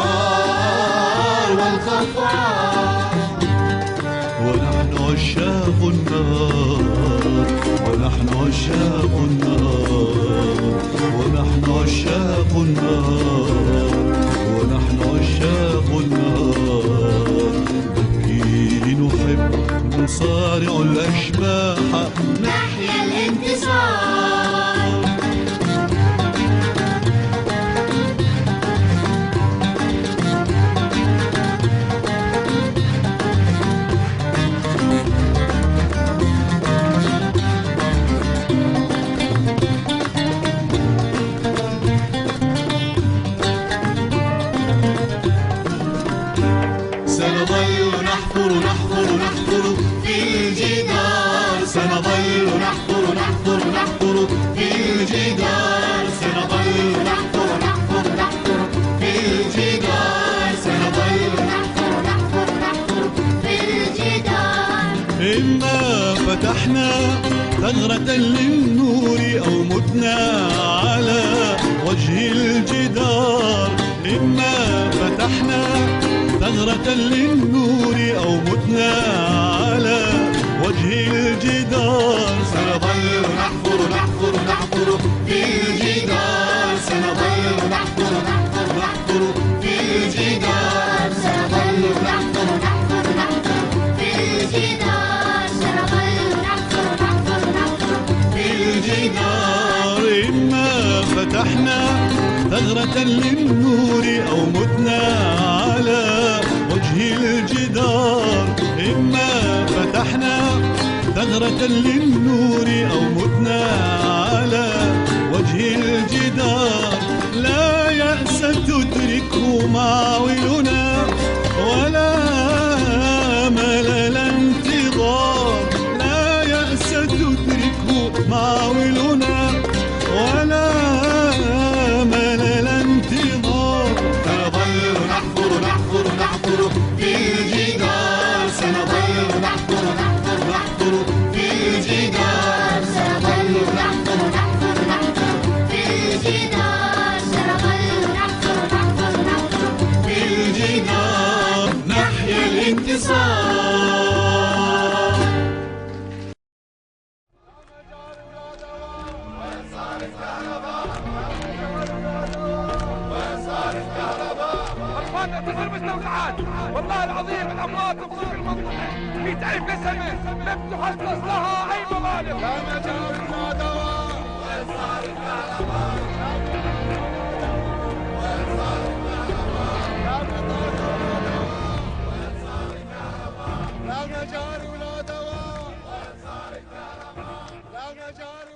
الثار والخفاق. ونحن عشاق النار، ونحن عشاق النار، ونحن عشاق النار، ونحن عشاق النار. نبكي نحب نصارع الأشباح، نحيا الانتصار. سنظل نحفر نحفر نحفر في الجدار، سنظل نحفر نحفر نحفر في الجدار، سنظل نحفر نحفر نحفر في الجدار، سنظل نحفر نحفر نحفر في الجدار. إما فتحنا ثغرة للنور أو متنا على وجه الجدار. إما فتحنا ثغرة للنور أو متنا على وجه الجدار. سنظل نحفر نحفر نحفر في الجدار، سنظل نحفر نحفر نحفر في الجدار، سنظل نحفر نحفر نحفر في الجدار، سنظل نحفر نحفر نحفر في الجدار. إما فتحنا ثغرة للنور أو متنا على وجه الجدار. إما فتحنا ثغرة للنور أو متنا على وجه الجدار. لا يأس تدركه معاولنا ولا ملل انتظار. لا يأس تدركه معاولنا ولا ملل انتظار. سنظل نحفر نحفر نحفر في الجدار، سنظل نحفر نحفر نحفر في الجدار، سنظل نحفر نحفر نحفر في الجدار، سنظل نحفر نحفر نحفر في الجدار. نحيا الانتصار. اخواننا تصير مستودعات، والله العظيم الامراض تفصل في المنطقه، في تعريف لسمه لم تخصص لها اي مبالغ. لا مجال ولا دواء. وين صار الكهرباء؟ وين صار الكهرباء؟ لا مجال ولا دواء. وين صار الكهرباء؟ لا مجال ولا دواء. وين صار الكهرباء؟ لا مجال